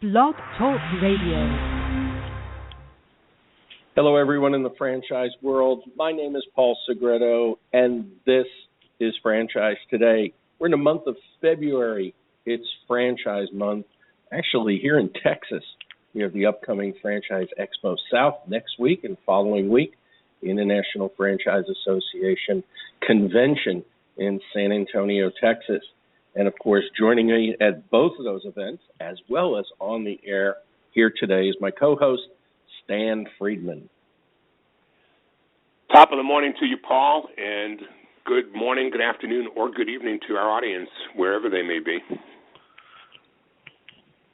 Blog Talk Radio. Hello, everyone in the franchise world. My name is Paul Segreto, and this is Franchise Today. We're in the month of February. It's Franchise Month. Actually, here in Texas, we have the upcoming Franchise Expo South next week and following week, the International Franchise Association Convention in San Antonio, Texas. And, of course, joining me at both of those events, as well as on the air here today, is my co-host, Stan Friedman. Top of the morning to you, Paul, and good morning, good afternoon, or good evening to our audience, wherever they may be.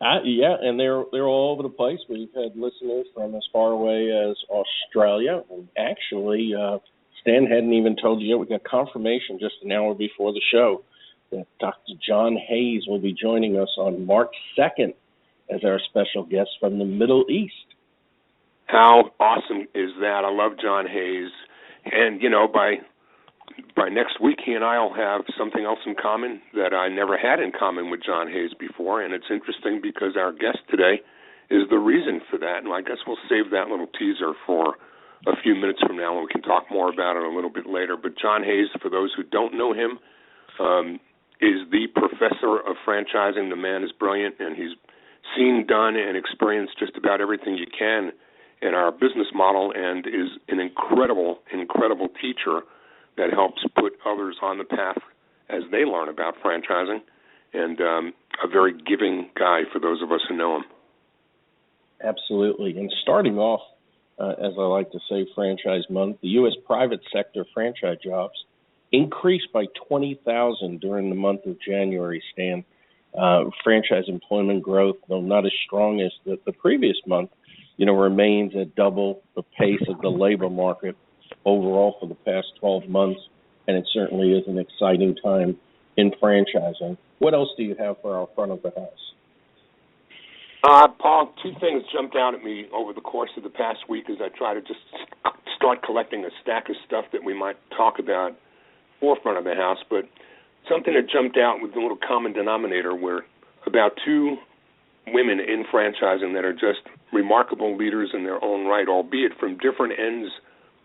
Yeah, and they're all over the place. We've had listeners from as far away as Australia. And actually, Stan hadn't even told you yet. We got confirmation just an hour before the show that Dr. John Hayes will be joining us on March 2nd as our special guest from the Middle East. How awesome is that? I love John Hayes. And, you know, by next week, he and I will have something else in common that I never had in common with John Hayes before. And it's interesting because our guest today is the reason for that. And I guess we'll save that little teaser for a few minutes from now, and we can talk more about it a little bit later. But John Hayes, for those who don't know him, is the professor of franchising. The man is brilliant, and he's seen, done, and experienced just about everything you can in our business model, and is an incredible, incredible teacher that helps put others on the path as they learn about franchising, and a very giving guy for those of us who know him. Absolutely. And starting off, as I like to say, Franchise Month, the U.S. private sector franchise jobs increased by 20,000 during the month of January, Stan. Franchise employment growth, though not as strong as the previous month, remains at double the pace of the labor market overall for the past 12 months, and it certainly is an exciting time in franchising. What else do you have for our front of the house? Paul, two things jumped out at me over the course of the past week as I try to just start collecting a stack of stuff that we might talk about forefront of the house, but something that jumped out with the little common denominator were about two women in franchising that are just remarkable leaders in their own right, albeit from different ends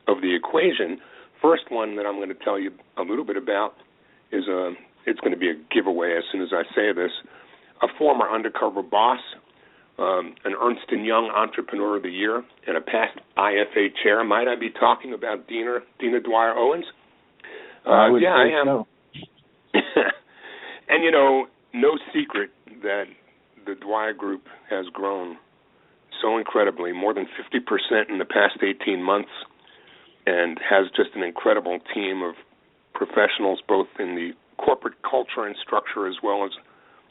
of the equation. First one that I'm going to tell you a little bit about is it's going to be a giveaway as soon as I say this. A former undercover boss, an Ernst & Young Entrepreneur of the Year, and a past IFA chair. Might I be talking about Dina Dwyer-Owens? I am. So. And, no secret that the Dwyer Group has grown so incredibly, more than 50% in the past 18 months, and has just an incredible team of professionals, both in the corporate culture and structure as well as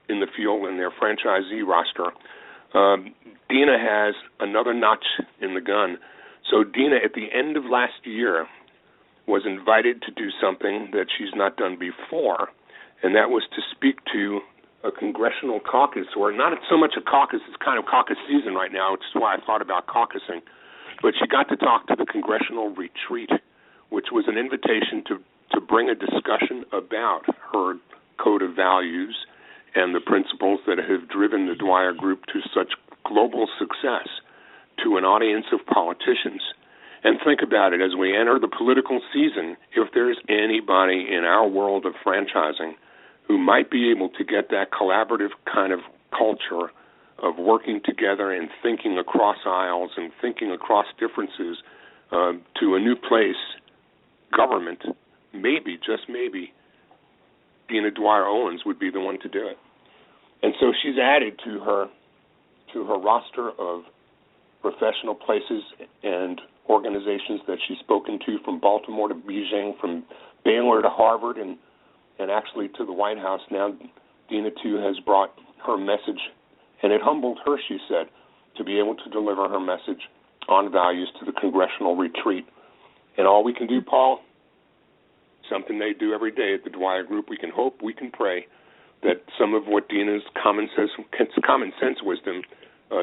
in the field and their franchisee roster. Dina has another notch in the gun. So Dina, at the end of last year, was invited to do something that she's not done before, and that was to speak to a congressional caucus, or not so much a caucus, it's kind of caucus season right now, which is why I thought about caucusing. But she got to talk to the congressional retreat, which was an invitation to bring a discussion about her code of values and the principles that have driven the Dwyer Group to such global success to an audience of politicians. And think about it, as we enter the political season, if there's anybody in our world of franchising who might be able to get that collaborative kind of culture of working together and thinking across aisles and thinking across differences to a new place, government, maybe, just maybe, Dina Dwyer-Owens would be the one to do it. And so she's added to her roster of professional places and organizations that she's spoken to, from Baltimore to Beijing, from Baylor to Harvard, and actually to the White House. Now Dina, too, has brought her message, and it humbled her, she said, to be able to deliver her message on values to the congressional retreat. And all we can do, Paul, something they do every day at the Dwyer Group, we can hope, we can pray that some of what Dina's common sense wisdom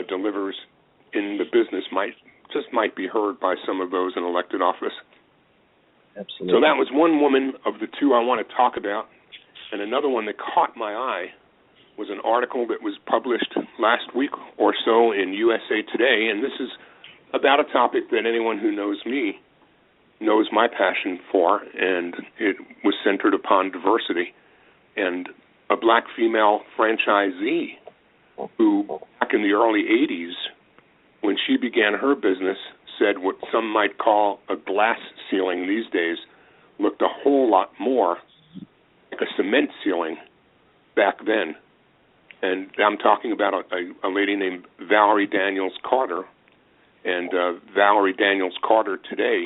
delivers in the business might be heard by some of those in elected office. Absolutely. So that was one woman of the two I want to talk about. And another one that caught my eye was an article that was published last week or also in USA Today, and this is about a topic that anyone who knows me knows my passion for, and it was centered upon diversity. And a black female franchisee who, back in the early 80s, when she began her business, said what some might call a glass ceiling these days looked a whole lot more like a cement ceiling back then. And I'm talking about a lady named Valerie Daniels Carter. And Valerie Daniels Carter today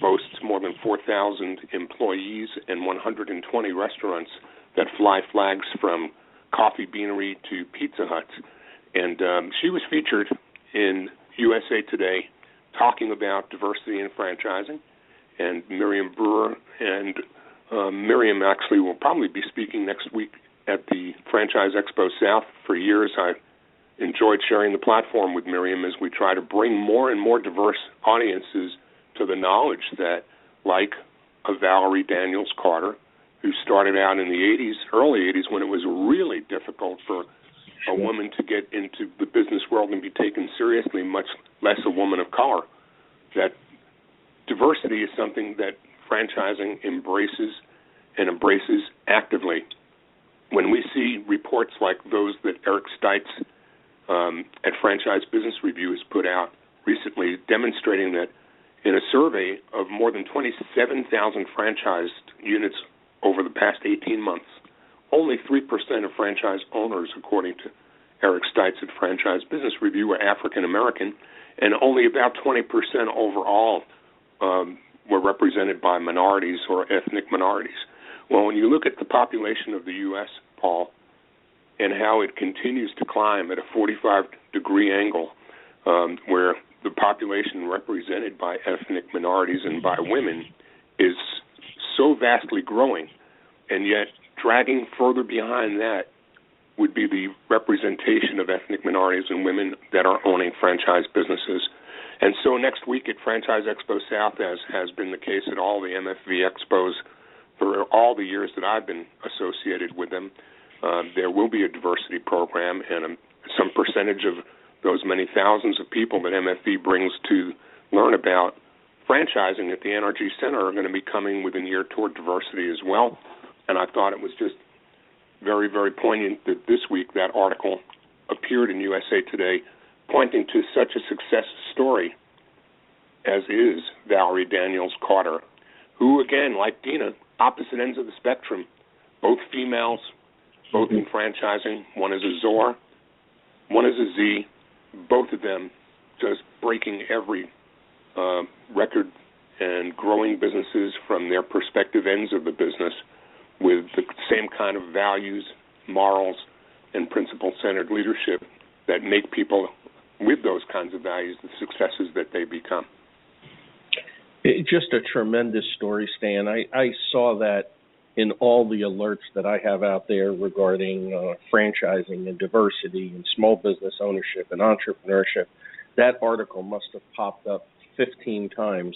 boasts more than 4,000 employees and 120 restaurants that fly flags from Coffee Beanery to Pizza Hut. And she was featured in USA Today talking about diversity in franchising. And Miriam Brewer and Miriam actually will probably be speaking next week at the Franchise Expo South. For years, I've enjoyed sharing the platform with Miriam as we try to bring more and more diverse audiences to the knowledge that, like a Valerie Daniels Carter, who started out in the early 80s, when it was really difficult for a woman to get into the business world and be taken seriously, much less a woman of color, that diversity is something that franchising embraces and embraces actively. When we see reports like those that Eric Stites at Franchise Business Review has put out recently, demonstrating that in a survey of more than 27,000 franchised units over the past 18 months, only 3% of franchise owners, according to Eric Stites at Franchise Business Review, were African American, and only about 20% overall were represented by minorities or ethnic minorities. Well, when you look at the population of the U.S., Paul, and how it continues to climb at a 45-degree angle, where the population represented by ethnic minorities and by women is so vastly growing, and yet dragging further behind that would be the representation of ethnic minorities and women that are owning franchise businesses. And so next week at Franchise Expo South, as has been the case at all the MFV Expos for all the years that I've been associated with them, there will be a diversity program, and some percentage of those many thousands of people that MFV brings to learn about franchising at the NRG Center are going to be coming with an ear toward diversity as well. And I thought it was just very, very poignant that this week that article appeared in USA Today, pointing to such a success story as is Valerie Daniels Carter, who, again, like Dina, opposite ends of the spectrum, both females, both in franchising. One is a Zor, one is a Z, both of them just breaking every record and growing businesses from their perspective ends of the business with the same kind of values, morals, and principle-centered leadership that make people with those kinds of values the successes that they become. Just a tremendous story, Stan. I saw that in all the alerts that I have out there regarding franchising and diversity and small business ownership and entrepreneurship. That article must have popped up 15 times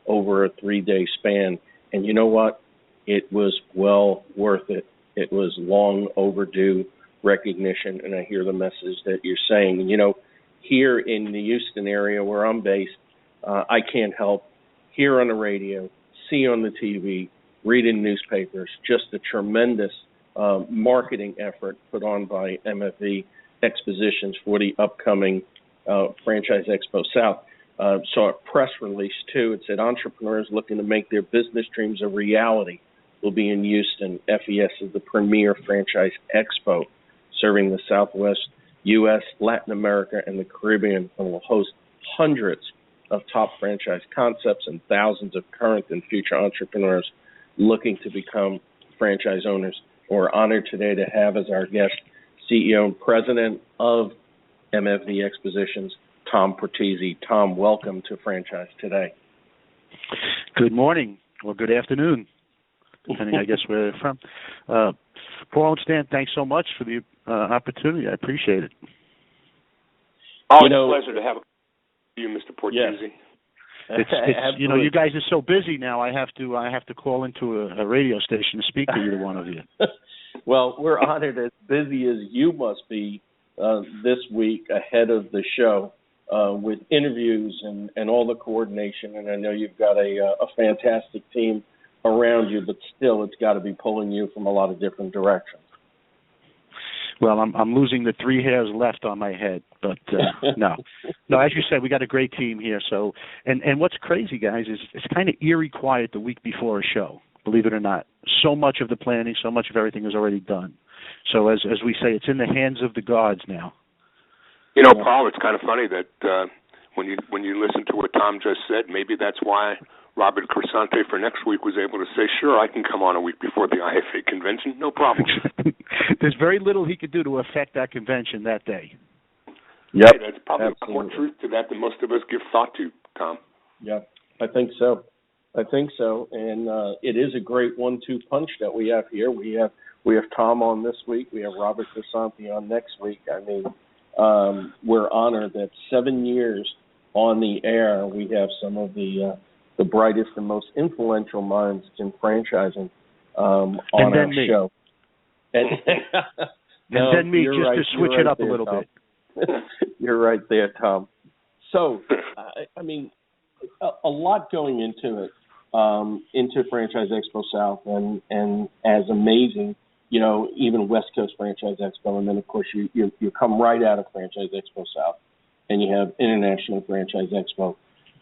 over a 3-day span. And you know what? It was well worth it. It was long overdue recognition, and I hear the message that you're saying. And, you know, here in the Houston area where I'm based, I can't help hear on the radio, see on the TV, read in newspapers, just a tremendous marketing effort put on by MFV Expositions for the upcoming Franchise Expo South. Saw a press release, too. It said entrepreneurs looking to make their business dreams a reality will be in Houston. FES is the premier franchise expo serving the Southwest, U.S., Latin America, and the Caribbean, and will host hundreds of top franchise concepts and thousands of current and future entrepreneurs looking to become franchise owners. We're honored today to have as our guest CEO and president of MFV Expositions, Tom Portesy. Tom, welcome to Franchise Today. Good morning, or good afternoon, depending, I guess, where you're from. Paul and Stan, thanks so much for the opportunity. I appreciate it. Always a pleasure to have you, Mr. Portesy. Yes. It's you know, you guys are so busy now. I have to call into a radio station to speak to either one of you. Well, we're honored. As busy as you must be, this week ahead of the show with interviews and all the coordination. And I know you've got a fantastic team around you, but still it's got to be pulling you from a lot of different directions. Well, I'm losing the 3 hairs left on my head, but no. As you said, we got a great team here. So, and what's crazy, guys, is it's kind of eerie quiet the week before a show. Believe it or not, so much of the planning, so much of everything is already done. So, as we say, it's in the hands of the gods now. You know, Paul, it's kind of funny that when you listen to what Tom just said, maybe that's why Robert Crescente for next week was able to say, sure, I can come on a week before the IFA convention, no problem. There's very little he could do to affect that convention that day. Yep. Hey, that's probably more truth to that than most of us give thought to, Tom. Yeah, I think so. And it is a great 1-2 punch that we have here. We have Tom on this week. We have Robert Crescente on next week. I mean, we're honored that 7 years on the air, we have some of the brightest and most influential minds in franchising on our show. And then me, just right, to switch it up a little Tom. bit. You're right there, Tom. So, I mean, a lot going into it, into Franchise Expo South, and as amazing, you know, even West Coast Franchise Expo, and then, of course, you come right out of Franchise Expo South, and you have International Franchise Expo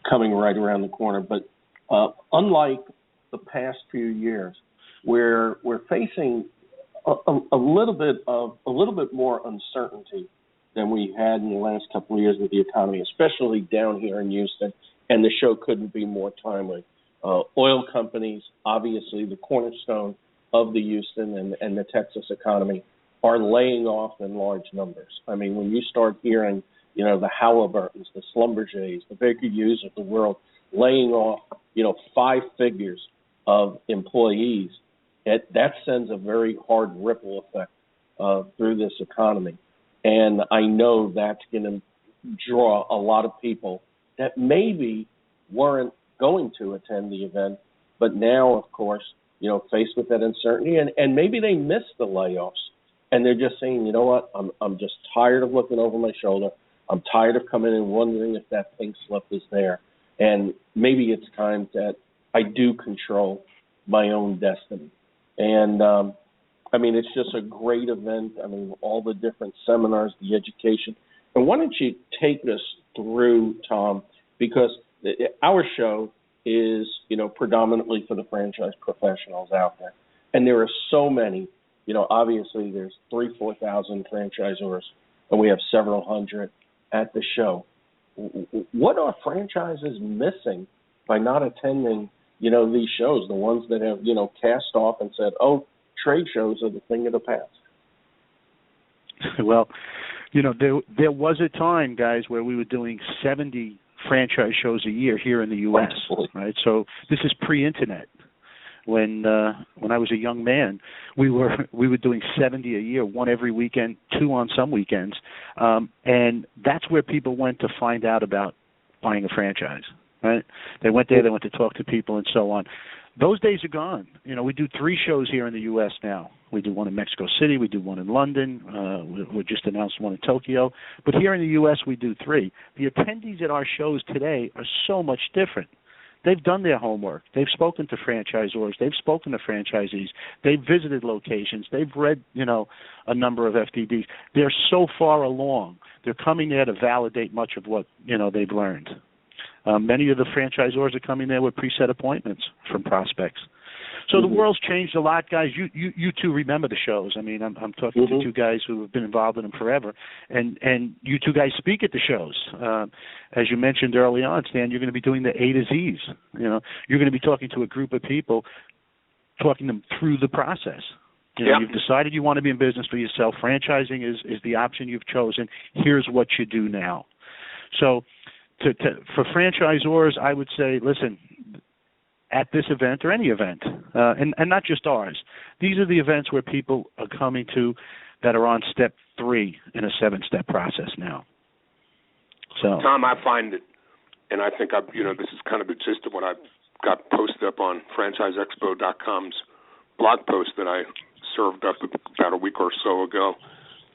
coming right around the corner. But unlike the past few years, where we're facing a little bit more uncertainty than we had in the last couple of years with the economy, especially down here in Houston, and the show couldn't be more timely. Oil companies, obviously the cornerstone of the Houston and the Texas economy, are laying off in large numbers. I mean, when you start hearing, you know, the Halliburtons, the Schlumbergers, the Baker Hughes of the world laying off, you know, 5 figures of employees, that sends a very hard ripple effect through this economy. And I know that's going to draw a lot of people that maybe weren't going to attend the event, but now, of course, you know, faced with that uncertainty, and maybe they missed the layoffs, and they're just saying, you know what, I'm just tired of looking over my shoulder. I'm tired of coming in wondering if that pink slip is there. And maybe it's time that I do control my own destiny. And, I mean, it's just a great event. I mean, all the different seminars, the education. And why don't you take us through, Tom, because our show is, you know, predominantly for the franchise professionals out there. And there are so many, you know, obviously there's 3,000-4,000 franchisors, and we have several hundred at the show. What are franchises missing by not attending, you know, these shows, the ones that have, you know, cast off and said, oh, trade shows are the thing of the past? Well, you know, there was a time, guys, where we were doing 70 franchise shows a year here in the U.S., right? So this is pre-internet. When I was a young man, we were doing 70 a year, 1 every weekend, 2 on some weekends, and that's where people went to find out about buying a franchise, right? They went there, they went to talk to people, and so on. Those days are gone. You know, we do 3 shows here in the U.S. now. We do 1 in Mexico City, we do 1 in London, we just announced 1 in Tokyo, but here in the U.S. we do 3. The attendees at our shows today are so much different. They've done their homework. They've spoken to franchisors. They've spoken to franchisees. They've visited locations. They've read, you know, a number of FDDs. They're so far along. They're coming there to validate much of what, you know, they've learned. Many of the franchisors are coming there with preset appointments from prospects. So the world's changed a lot, guys. You two remember the shows. I mean, I'm talking to 2 guys who have been involved in them forever, and you 2 guys speak at the shows. As you mentioned early on, Stan, you're going to be doing the A to Z's. You know, you're going to be talking to a group of people, talking them through the process. You know, you've decided you want to be in business for yourself. Franchising is the option you've chosen. Here's what you do now. So for franchisors, I would say, listen, at this event or any event, and not just ours, these are the events where people are coming to that are on step 3 in a 7-step process now. So, Tom, I find it, and I think this is kind of the gist of what I've got posted up on franchiseexpo.com's blog post that I served up about a week or so ago.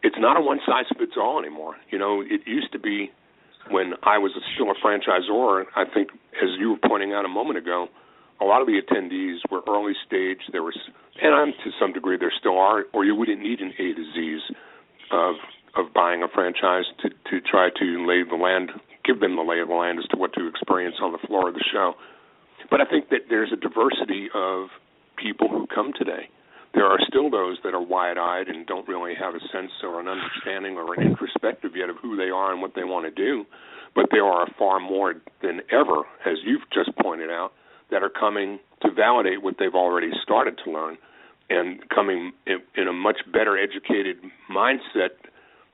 it's not a one-size-fits-all anymore. You know, it used to be when I was still a franchisor, I think, as you were pointing out a moment ago, a lot of the attendees were early stage. There was, and I'm to some degree there still are, or you wouldn't need an A to Z's of buying a franchise to try to lay the land, give them the lay of the land as to what to experience on the floor of the show. But I think that there's a diversity of people who come today. There are still those that are wide-eyed and don't really have a sense or an understanding or an introspective yet of who they are and what they want to do. But there are far more than ever, as you've just pointed out, that are coming to validate what they've already started to learn and coming in a much better educated mindset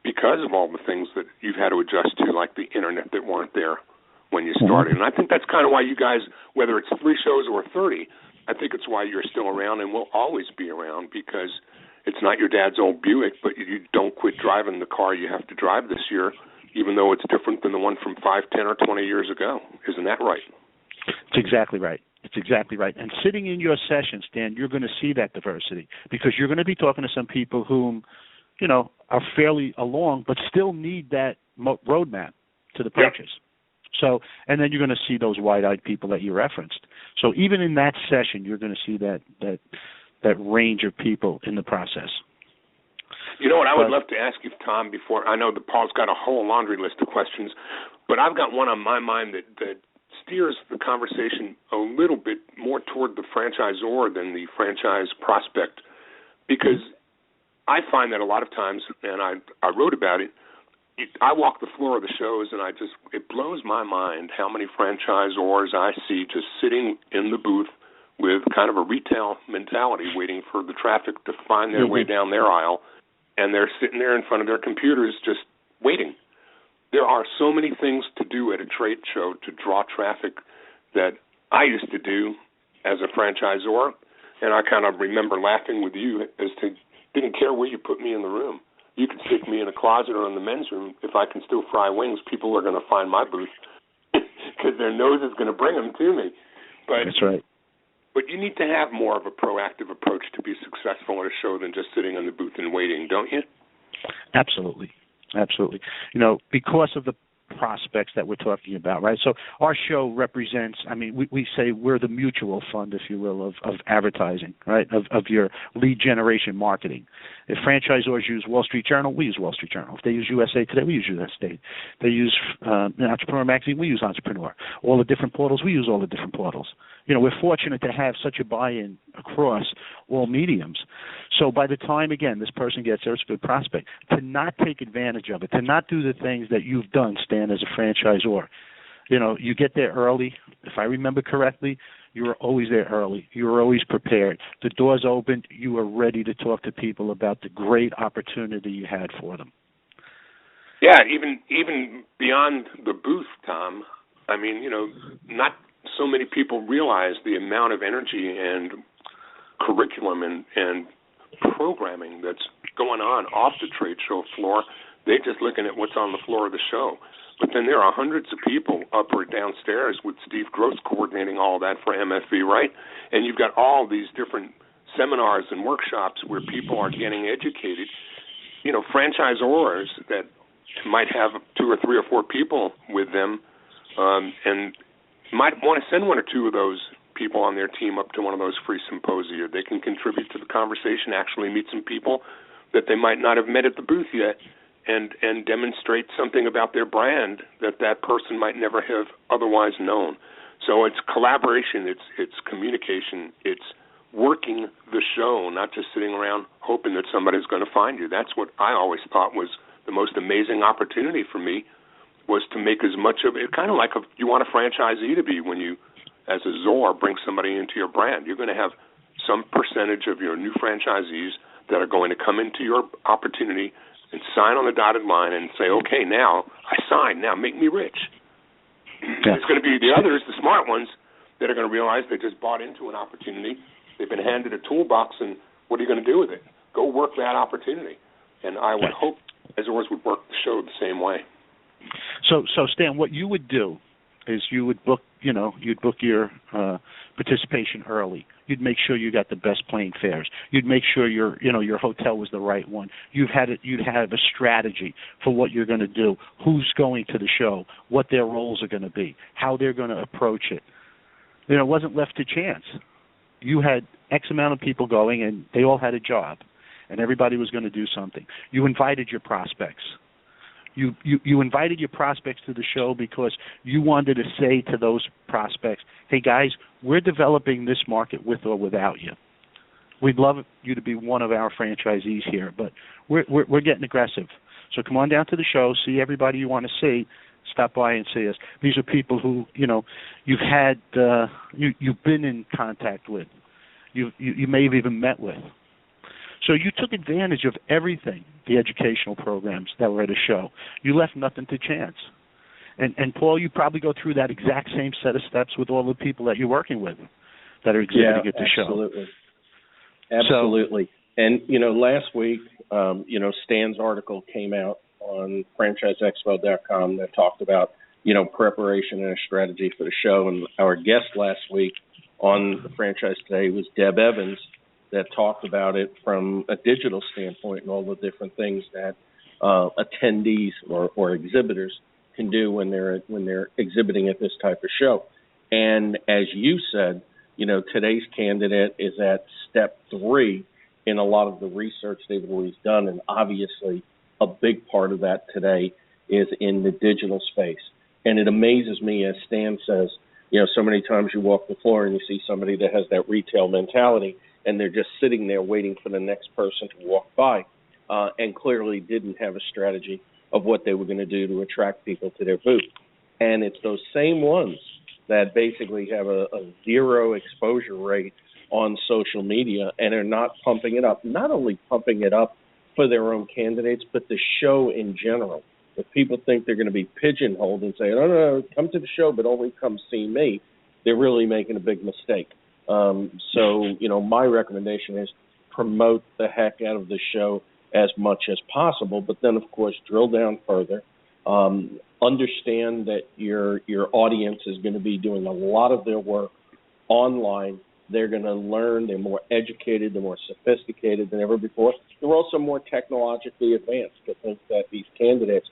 because of all the things that you've had to adjust to, like the internet, that weren't there when you started. And I think that's kind of why you guys, whether it's 3 shows or 30, I think it's why you're still around and will always be around, because it's not your dad's old Buick, but you don't quit driving the car you have to drive this year, even though it's different than the one from 5, 10, or 20 years ago. Isn't that right? It's exactly right. It's exactly right. And sitting in your sessions, Dan, you're going to see that diversity, because you're going to be talking to some people whom, you know, are fairly along but still need that roadmap to the purchase. Yep. So, and then you're going to see those wide-eyed people that you referenced. So even in that session, you're going to see that range of people in the process. You know what I would love to ask you, Tom, before, I know that Paul's got a whole laundry list of questions, but I've got one on my mind that steers the conversation a little bit more toward the franchisor than the franchise prospect, because I find that a lot of times, and I wrote about it, I walk the floor of the shows, and it blows my mind how many franchisors I see just sitting in the booth with kind of a retail mentality, waiting for the traffic to find their way down their aisle, and they're sitting there in front of their computers just waiting. There are so many things to do at a trade show to draw traffic that I used to do as a franchisor, and I kind of remember laughing with you as to didn't care where you put me in the room. You could stick me in a closet or in the men's room. If I can still fry wings, people are going to find my booth because their nose is going to bring them to me. But that's right. But you need to have more of a proactive approach to be successful at a show than just sitting in the booth and waiting, don't you? Absolutely. Absolutely. You know, because of the prospects that we're talking about, right? So our show represents, I mean, we say we're the mutual fund, if you will, of advertising, right, of your lead generation marketing. If franchisors use Wall Street Journal, we use Wall Street Journal. If they use USA Today, we use USA Today. They use Entrepreneur Magazine, we use Entrepreneur. All the different portals, we use all the different portals. You know, we're fortunate to have such a buy-in across all mediums. So by the time, again, this person gets there, it's a good prospect, to not take advantage of it, to not do the things that you've done, Stan, as a franchisor. You know, you get there early. If I remember correctly, you were always there early. You were always prepared. The doors opened. You were ready to talk to people about the great opportunity you had for them. Yeah, even beyond the booth, Tom, I mean, you know, not so many people realize the amount of energy and curriculum and programming that's going on off the trade show floor. They're just looking at what's on the floor of the show. But then there are hundreds of people up or downstairs with Steve Gross coordinating all that for MFV, right? And you've got all these different seminars and workshops where people are getting educated. You know, franchisors that might have 2 or 3 or 4 people with them and might want to send 1 or 2 of those people on their team up to one of those free symposia. They can contribute to the conversation, actually meet some people that they might not have met at the booth yet, and demonstrate something about their brand that person might never have otherwise known. So it's collaboration, it's communication, it's working the show, not just sitting around hoping that somebody's going to find you. That's what I always thought was the most amazing opportunity for me, was to make as much of it, kind of like you want a franchisee to be when you, as a ZOR, bring somebody into your brand. You're going to have some percentage of your new franchisees that are going to come into your opportunity and sign on the dotted line and say, okay, now I sign, now make me rich. Yeah. It's going to be the others, the smart ones, that are going to realize they just bought into an opportunity. They've been handed a toolbox, and what are you going to do with it? Go work that opportunity. And I would hope as always would work the show the same way. So Stan, what you would do is you would book your participation early. You'd make sure you got the best plane fares. You'd make sure your hotel was the right one. You'd have a strategy for what you're going to do, who's going to the show, what their roles are going to be, how they're going to approach it. It wasn't left to chance. You had X amount of people going, and they all had a job, and everybody was going to do something. You invited your prospects. You invited your prospects to the show because you wanted to say to those prospects, hey, guys, we're developing this market with or without you. We'd love you to be one of our franchisees here, but we're getting aggressive. So come on down to the show, see everybody you want to see, stop by and see us. These are people who, you've had, you've been in contact with. You may have even met with. So you took advantage of everything, the educational programs that were at a show. You left nothing to chance. And Paul, you probably go through that exact same set of steps with all the people that you're working with that are exhibiting at the show. Absolutely. And, last week, Stan's article came out on franchiseexpo.com that talked about, preparation and a strategy for the show. And our guest last week on the Franchise Today was Deb Evans, that talked about it from a digital standpoint and all the different things that attendees or exhibitors can do when they're exhibiting at this type of show. And as you said, today's candidate is at step 3 in a lot of the research they've always done, and obviously a big part of that today is in the digital space. And it amazes me, as Stan says, so many times you walk the floor and you see somebody that has that retail mentality, and they're just sitting there waiting for the next person to walk by, and clearly didn't have a strategy of what they were going to do to attract people to their booth. And it's those same ones that basically have a zero exposure rate on social media and are not pumping it up, not only pumping it up for their own candidates, but the show in general. If people think they're going to be pigeonholed and say, no, come to the show, but only come see me, they're really making a big mistake. So, my recommendation is promote the heck out of the show as much as possible, but then, of course, drill down further. Understand that your audience is going to be doing a lot of their work online. They're going to learn. They're more educated. They're more sophisticated than ever before. They're also more technologically advanced. To think that these candidates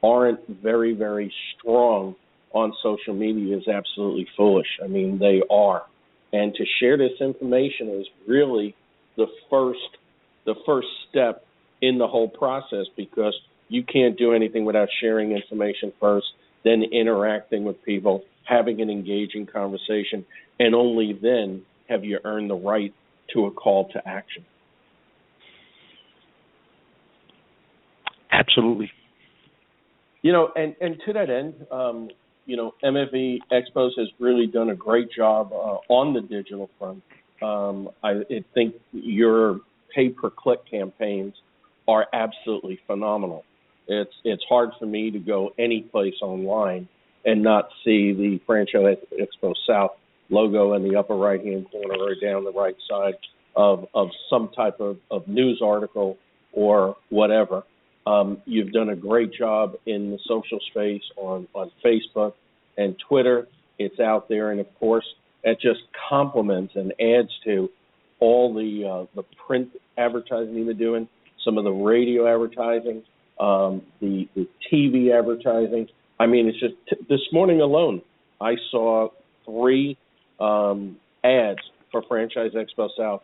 aren't very, very strong on social media is absolutely foolish. I mean, they are. And to share this information is really the first step in the whole process, because you can't do anything without sharing information first, then interacting with people, having an engaging conversation, and only then have you earned the right to a call to action. Absolutely. And to that end, MFV Expos has really done a great job on the digital front. I think your pay-per-click campaigns are absolutely phenomenal. It's hard for me to go any place online and not see the Franchise Expo South logo in the upper right-hand corner or down the right side of some type of news article or whatever. You've done a great job in the social space on Facebook and Twitter. It's out there, and of course, it just complements and adds to all the print advertising you've been doing, some of the radio advertising, the TV advertising. I mean, it's just this morning alone, I saw 3 ads for Franchise Expo South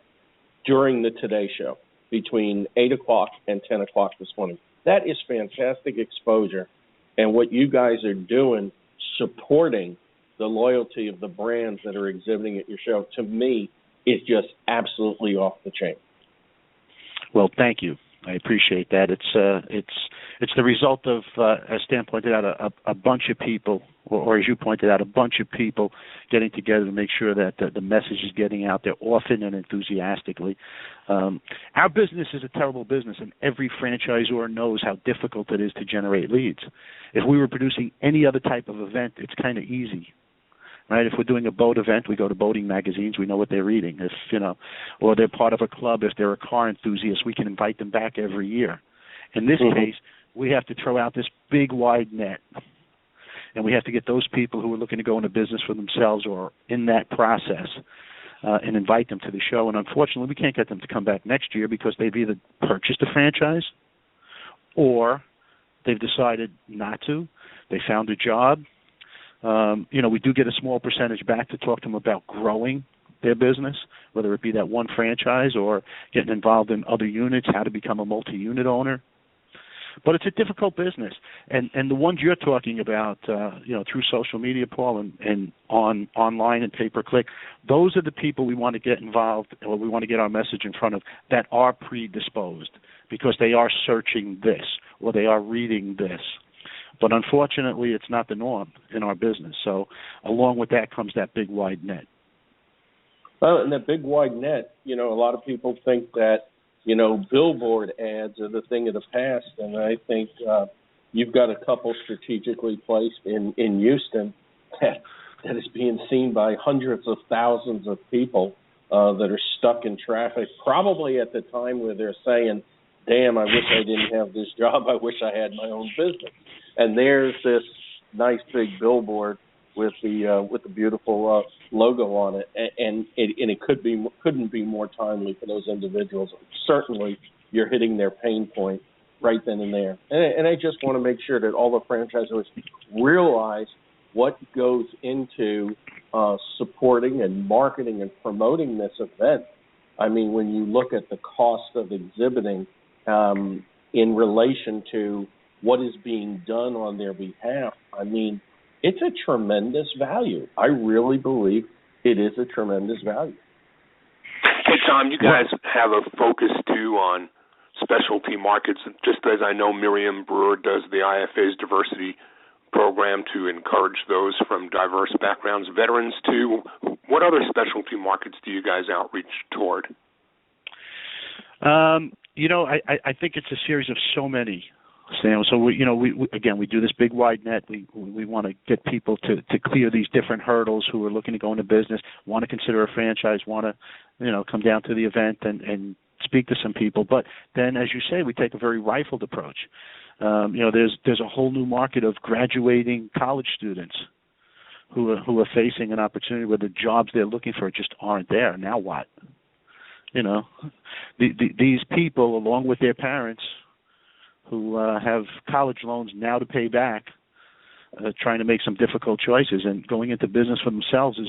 during the Today Show between 8 o'clock and 10 o'clock this morning. That is fantastic exposure, and what you guys are doing, supporting the loyalty of the brands that are exhibiting at your show, to me, is just absolutely off the chain. Well, thank you. I appreciate that. It's the result of, as Stan pointed out, a bunch of people, or as you pointed out, a bunch of people getting together to make sure that the message is getting out there often and enthusiastically. Our business is a terrible business, and every franchisor knows how difficult it is to generate leads. If we were producing any other type of event, it's kind of easy. Right? If we're doing a boat event, we go to boating magazines. We know what they're reading. Or they're part of a club. If they're a car enthusiast, we can invite them back every year. In this case, we have to throw out this big wide net. and we have to get those people who are looking to go into business for themselves or in that process and invite them to the show. And unfortunately, we can't get them to come back next year because they've either purchased a franchise or they've decided not to. They found a job. We do get a small percentage back to talk to them about growing their business, whether it be that one franchise or getting involved in other units, how to become a multi-unit owner. But it's a difficult business. And the ones you're talking about, through social media, Paul, and online and pay-per-click, those are the people we want to get involved, or we want to get our message in front of, that are predisposed because they are searching this or they are reading this. But unfortunately, it's not the norm in our business. So along with that comes that big wide net. Well, and that big wide net, a lot of people think that, billboard ads are the thing of the past, and I think you've got a couple strategically placed in Houston that is being seen by hundreds of thousands of people that are stuck in traffic, probably at the time where they're saying, damn, I wish I didn't have this job. I wish I had my own business. And there's this nice big billboard with the beautiful logo on it, and it couldn't be more timely for those individuals. Certainly, you're hitting their pain point right then and there. And I just want to make sure that all the franchisors realize what goes into supporting and marketing and promoting this event. I mean, when you look at the cost of exhibiting in relation to what is being done on their behalf, I mean, it's a tremendous value. I really believe it is a tremendous value. Hey, Tom, you guys have a focus, too, on specialty markets, just as I know Miriam Brewer does the IFA's diversity program to encourage those from diverse backgrounds, veterans, too. What other specialty markets do you guys outreach toward? I think it's a series of so many, Sam. So we do this big wide net. We want to get people to clear these different hurdles who are looking to go into business, want to consider a franchise, want to come down to the event and speak to some people. But then, as you say, we take a very rifled approach. There's a whole new market of graduating college students who are facing an opportunity where the jobs they're looking for just aren't there. Now what? These people, along with their parents, who have college loans now to pay back, trying to make some difficult choices, and going into business for themselves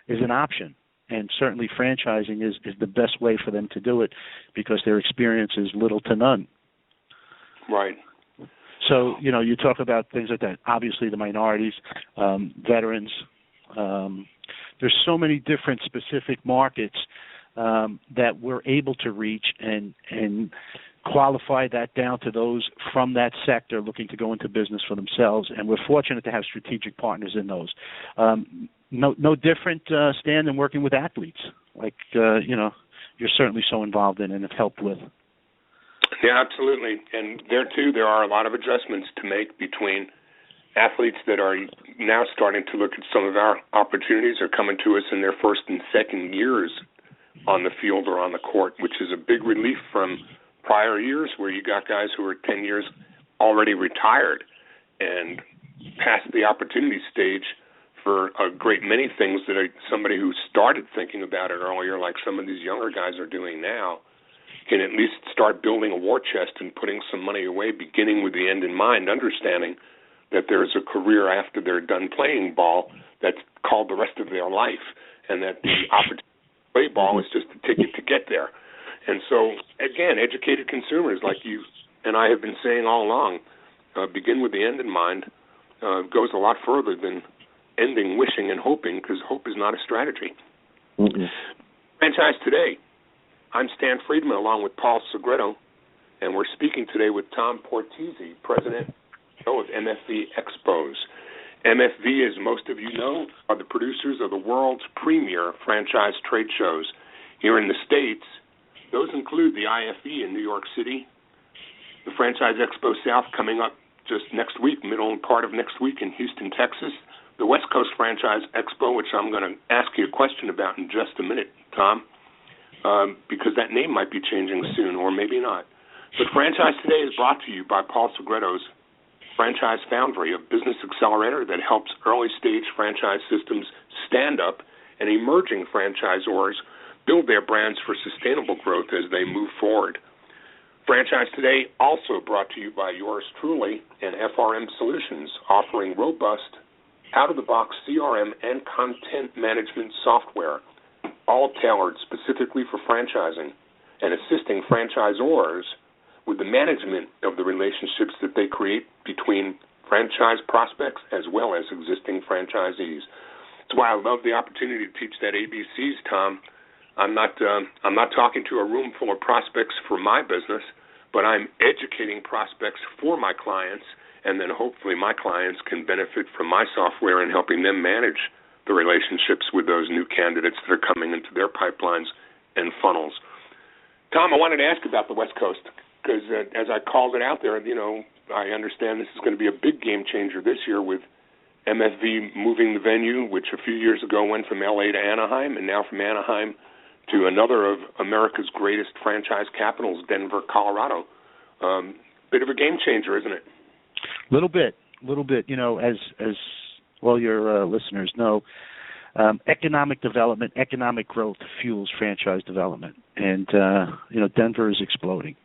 is an option. And certainly franchising is the best way for them to do it because their experience is little to none. Right. So, you talk about things like that. Obviously, the minorities, veterans. There's so many different specific markets that we're able to reach and qualify that down to those from that sector looking to go into business for themselves. And we're fortunate to have strategic partners in those. No different, Stan, than working with athletes, like, you're certainly so involved in and have helped with. Yeah, absolutely. And there, too, there are a lot of adjustments to make between athletes that are now starting to look at some of our opportunities or coming to us in their first and second years on the field or on the court, which is a big relief from prior years where you got guys who were 10 years already retired and past the opportunity stage for a great many things that somebody who started thinking about it earlier, like some of these younger guys are doing now, can at least start building a war chest and putting some money away, beginning with the end in mind, understanding that there's a career after they're done playing ball that's called the rest of their life, and that the opportunity to play ball is just a ticket to get there. And so, again, educated consumers like you and I have been saying all along, begin with the end in mind, goes a lot further than ending wishing and hoping, because hope is not a strategy. Mm-hmm. Franchise Today. I'm Stan Friedman along with Paul Segreto, and we're speaking today with Tom Portesy, President of MFV Expos. MFV, as most of you know, are the producers of the world's premier franchise trade shows. Here in the States, those include the IFE in New York City, the Franchise Expo South coming up just next week, middle and part of next week in Houston, Texas, the West Coast Franchise Expo, which I'm going to ask you a question about in just a minute, Tom, because that name might be changing soon, or maybe not. But Franchise Today is brought to you by Paul Segreto's Franchise Foundry, a business accelerator that helps early-stage franchise systems stand up and emerging franchisors build their brands for sustainable growth as they move forward. Franchise Today also brought to you by yours truly and FRM Solutions, offering robust, out-of-the-box CRM and content management software, all tailored specifically for franchising and assisting franchisors with the management of the relationships that they create between franchise prospects as well as existing franchisees. That's why I love the opportunity to teach that ABCs, Tom. I'm not talking to a room full of prospects for my business, but I'm educating prospects for my clients, and then hopefully my clients can benefit from my software and helping them manage the relationships with those new candidates that are coming into their pipelines and funnels. Tom, I wanted to ask about the West Coast because as I called it out there, I understand this is going to be a big game changer this year with MFV moving the venue, which a few years ago went from L.A. to Anaheim, and now from Anaheim to another of America's greatest franchise capitals, Denver, Colorado. Bit of a game changer, isn't it? Little bit. As well your listeners know, economic development, economic growth fuels franchise development. And, Denver is exploding.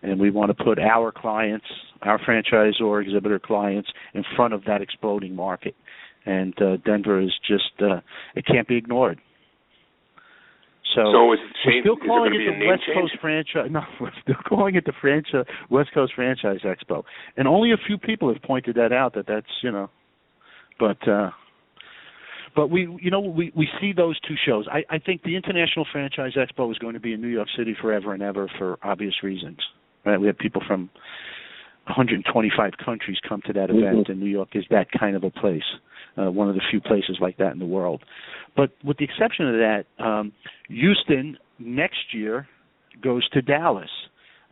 And we want to put our clients, our franchisor exhibitor clients, in front of that exploding market. And Denver is just, it can't be ignored. So is it changed? We're still calling it the West Coast Franchise. No, we're still calling it the West Coast Franchise Expo, and only a few people have pointed that out. But we see those two shows. I think the International Franchise Expo is going to be in New York City forever and ever for obvious reasons. Right? We have people from 125 countries come to that event, and New York is that kind of a place, one of the few places like that in the world. But with the exception of that, Houston next year goes to Dallas.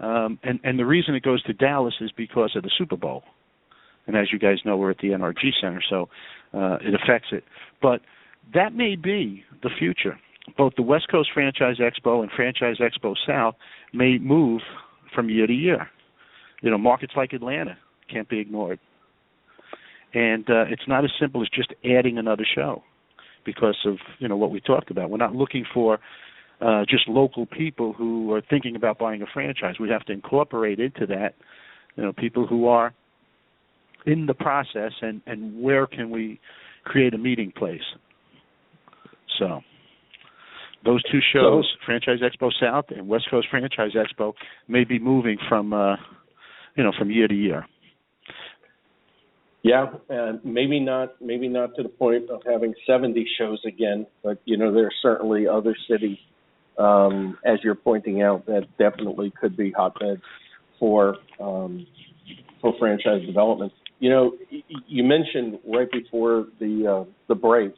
And the reason it goes to Dallas is because of the Super Bowl. And as you guys know, we're at the NRG Center, so it affects it. But that may be the future. Both the West Coast Franchise Expo and Franchise Expo South may move from year to year. Markets like Atlanta can't be ignored. And it's not as simple as just adding another show because of, what we talked about. We're not looking for just local people who are thinking about buying a franchise. We have to incorporate into that, people who are in the process and where can we create a meeting place. So those two shows, Franchise Expo South and West Coast Franchise Expo, may be moving from year to year. Yeah, and maybe not to the point of having 70 shows again, but there are certainly other cities, as you're pointing out, that definitely could be hotbeds for franchise development. You mentioned right before the break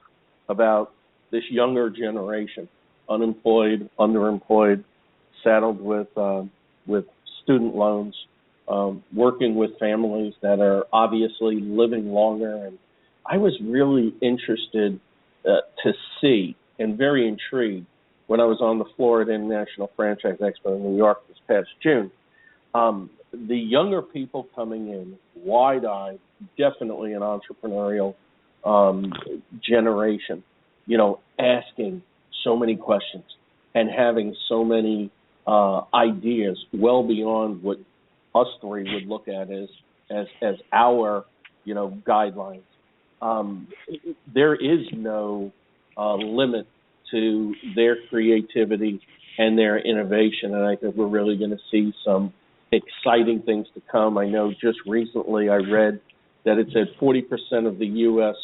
about this younger generation, unemployed, underemployed, saddled with student loans, working with families that are obviously living longer. And I was really interested to see and very intrigued when I was on the floor at International Franchise Expo in New York this past June. The younger people coming in, wide-eyed, definitely an entrepreneurial generation, asking so many questions and having so many ideas well beyond what us three would look at as our, guidelines. There is no limit to their creativity and their innovation, and I think we're really going to see some exciting things to come. I know just recently I read that it said 40% of the U.S.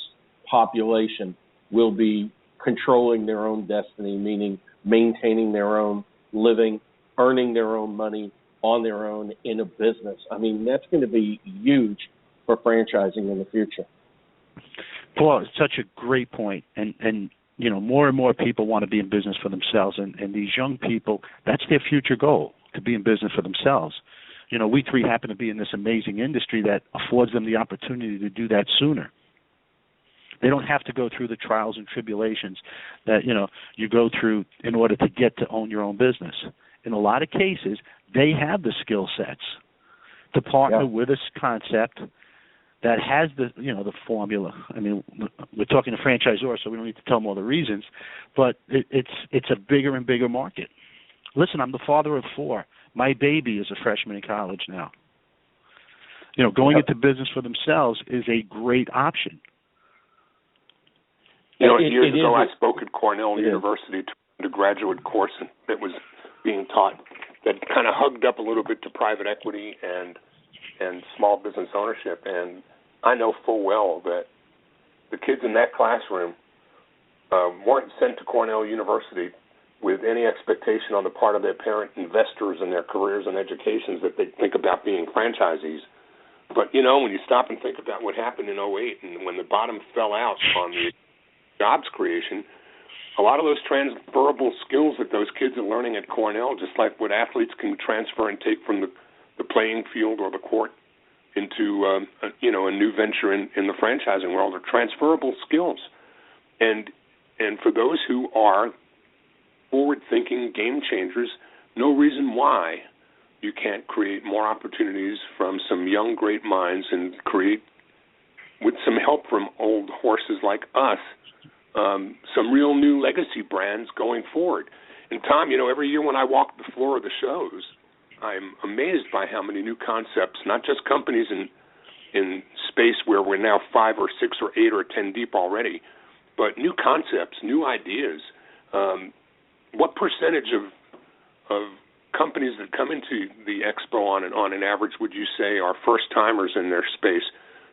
population will be controlling their own destiny, meaning maintaining their own living, earning their own money on their own in a business. I mean, that's going to be huge for franchising in the future. Paul, it's such a great point. And more and more people want to be in business for themselves. And these young people, that's their future goal, to be in business for themselves. We three happen to be in this amazing industry that affords them the opportunity to do that sooner. They don't have to go through the trials and tribulations that, you go through in order to get to own your own business. In a lot of cases, they have the skill sets to partner with a concept that has the formula. I mean, we're talking to franchisors, so we don't need to tell them all the reasons, but it's a bigger and bigger market. Listen, I'm the father of 4. My baby is a freshman in college now. Going into business for themselves is a great option. Years ago, I spoke at Cornell University to the graduate course that was being taught that kind of hugged up a little bit to private equity and small business ownership. And I know full well that the kids in that classroom weren't sent to Cornell University with any expectation on the part of their parent investors in their careers and educations that they think about being franchisees. But, when you stop and think about what happened in 2008 and when the bottom fell out on the jobs creation, a lot of those transferable skills that those kids are learning at Cornell, just like what athletes can transfer and take from the playing field or the court into a new venture in the franchising world, are transferable skills. And for those who are forward-thinking game changers, no reason why you can't create more opportunities from some young, great minds and create, with some help from old horses like us, some real new legacy brands going forward. And Tom, every year when I walk the floor of the shows, I'm amazed by how many new concepts, not just companies in space where we're now 5 or 6 or 8 or 10 deep already, but new concepts, new ideas. What percentage of companies that come into the expo on an average would you say are first-timers in their space,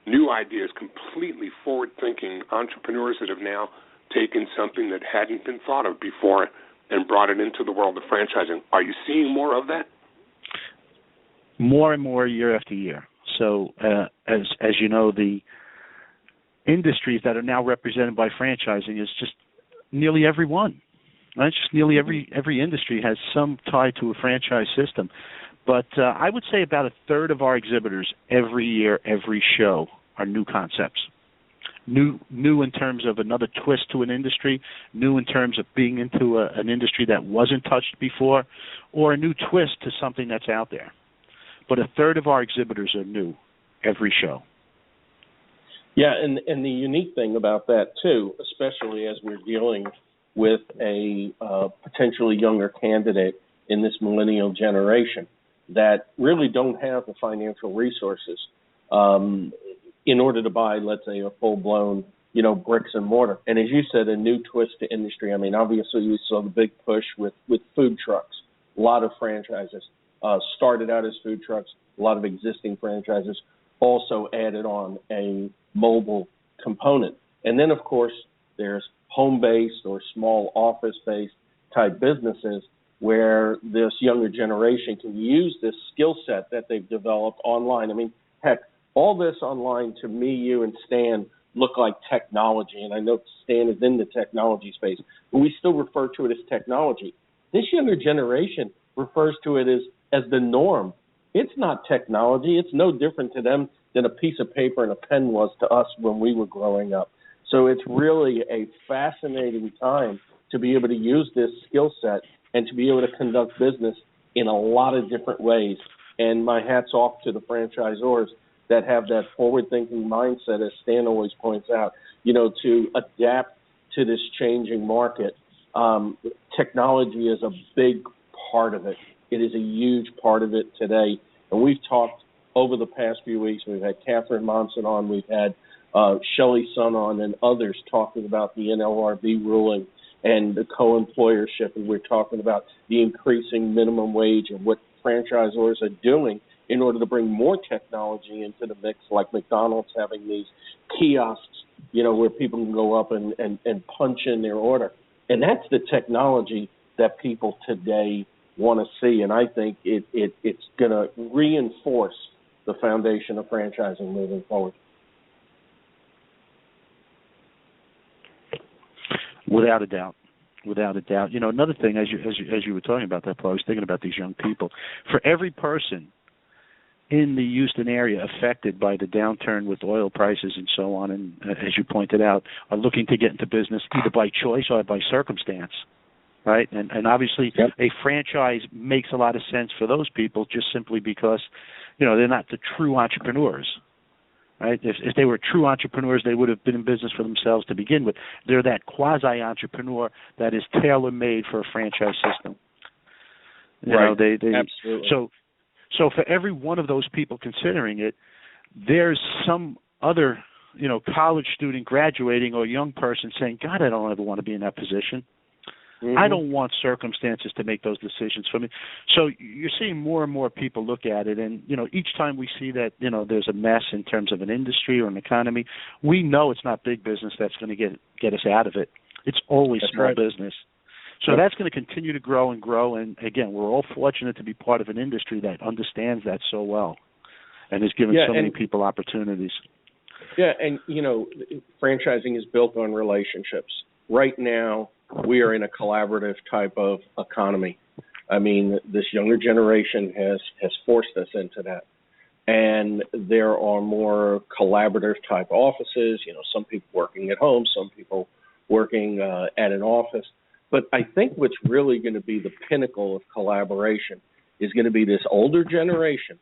new ideas, completely forward-thinking entrepreneurs that have now taken something that hadn't been thought of before and brought it into the world of franchising? Are you seeing more of that? More and more year after year. So as you know, the industries that are now represented by franchising is just nearly every one. Right? Just nearly every industry has some tie to a franchise system. But I would say about a third of our exhibitors every year, every show, are new concepts. New in terms of another twist to an industry, new in terms of being into an industry that wasn't touched before, or a new twist to something that's out there. But a third of our exhibitors are new every show. Yeah, and the unique thing about that, too, especially as we're dealing with a potentially younger candidate in this millennial generation that really don't have the financial resources in order to buy, let's say, a full-blown, bricks and mortar. And as you said, a new twist to industry. I mean, obviously we saw the big push with food trucks. A lot of franchises started out as food trucks. A lot of existing franchises also added on a mobile component. And then, of course, there's home-based or small office-based type businesses where this younger generation can use this skill set that they've developed online. I mean, heck, all this online to me, you, and Stan look like technology, and I know Stan is in the technology space, but we still refer to it as technology. This younger generation refers to it as the norm. It's not technology. It's no different to them than a piece of paper and a pen was to us when we were growing up. So it's really a fascinating time to be able to use this skill set and to be able to conduct business in a lot of different ways. And my hat's off to the franchisors that have that forward-thinking mindset, as Stan always points out, to adapt to this changing market. Technology is a big part of it. It is a huge part of it today. And we've talked over the past few weeks. We've had Catherine Monson on. We've had Shelley Sun on and others talking about the NLRB ruling and the co-employership. And we're talking about the increasing minimum wage and what franchisors are doing in order to bring more technology into the mix, like McDonald's having these kiosks, where people can go up and punch in their order. And that's the technology that people today want to see. And I think it's going to reinforce the foundation of franchising moving forward. Without a doubt. Another thing, as you were talking about that, Paul, I was thinking about these young people. For every person in the Houston area affected by the downturn with oil prices and so on, and as you pointed out, are looking to get into business either by choice or by circumstance, right? And obviously a franchise makes a lot of sense for those people just simply because, they're not the true entrepreneurs. right? If they were true entrepreneurs, they would have been in business for themselves to begin with. They're that quasi-entrepreneur that is tailor-made for a franchise system. You right. know, they Absolutely. So for every one of those people considering it, there's some other, college student graduating or young person saying, God, I don't ever want to be in that position. Mm-hmm. I don't want circumstances to make those decisions for me. So you're seeing more and more people look at it, and each time we see that there's a mess in terms of an industry or an economy, we know it's not big business that's going to get us out of it. It's always That's small right. business. So that's going to continue to grow and grow. And again, we're all fortunate to be part of an industry that understands that so well, and is giving so many people opportunities. Yeah, and franchising is built on relationships. Right now, we are in a collaborative type of economy. I mean, this younger generation has forced us into that. And there are more collaborative type offices, some people working at home, some people working at an office. But I think what's really going to be the pinnacle of collaboration is going to be this older generation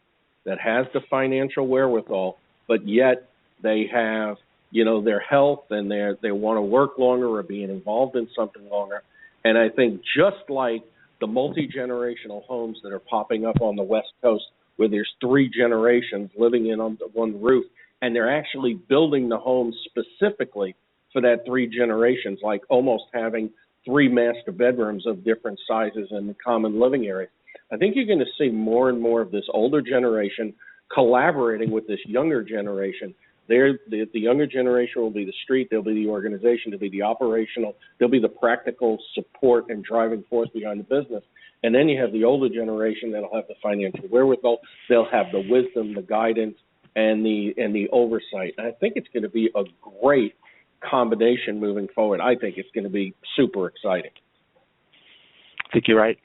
that has the financial wherewithal, but yet they have their health and they want to work longer or being involved in something longer. And I think just like the multi-generational homes that are popping up on the West Coast where there's 3 generations living in under one roof, and they're actually building the homes specifically for that 3 generations, like almost having 3 master bedrooms of different sizes in the common living area. I think you're going to see more and more of this older generation collaborating with this younger generation. The younger generation will be the street, they'll be the organization, they'll be the operational, they'll be the practical support and driving force behind the business. And then you have the older generation that'll have the financial wherewithal, they'll have the wisdom, the guidance, and the oversight. And I think it's going to be a great combination moving forward. I think it's going to be super exciting. I think you're right.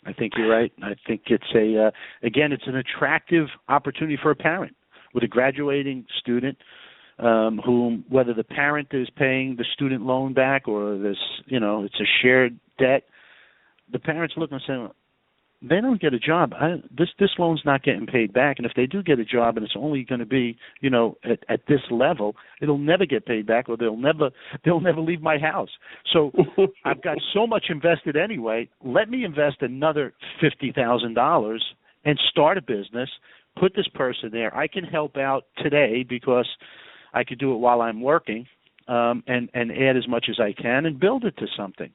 I think it's it's an attractive opportunity for a parent with a graduating student, whom whether the parent is paying the student loan back or this, it's a shared debt, the parents look and say, they don't get a job. This loan's not getting paid back, and if they do get a job and it's only going to be, at this level, it'll never get paid back, or they'll never leave my house. So I've got so much invested anyway. Let me invest another $50,000 and start a business. Put this person there. I can help out today because I could do it while I'm working, and add as much as I can and build it to something.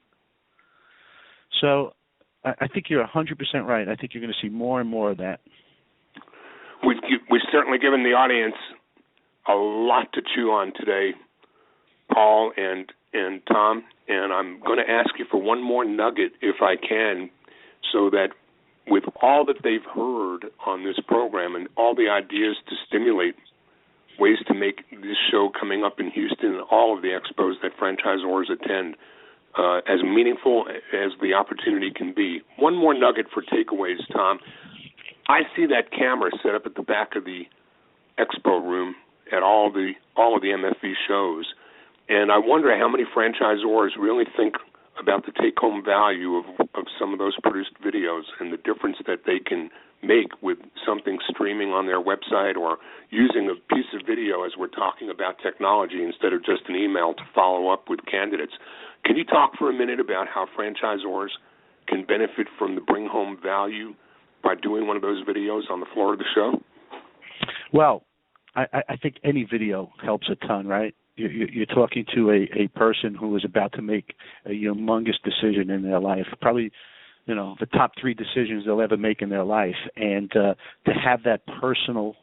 So I think you're 100% right. I think you're going to see more and more of that. We've certainly given the audience a lot to chew on today, Paul and Tom, and I'm going to ask you for one more nugget, if I can, so that with all that they've heard on this program and all the ideas to stimulate ways to make this show coming up in Houston and all of the expos that franchisors attend as meaningful as the opportunity can be. One more nugget for takeaways, Tom. I see that camera set up at the back of the expo room at all of the MFV shows, and I wonder how many franchisors really think about the take-home value of some of those produced videos and the difference that they can make with something streaming on their website or using a piece of video as we're talking about technology instead of just an email to follow up with candidates. Can you talk for a minute about how franchisors can benefit from the bring-home value by doing one of those videos on the floor of the show? Well, I think any video helps a ton, right? You're talking to a person who is about to make a humongous decision in their life, probably, the top 3 decisions they'll ever make in their life, and to have that personal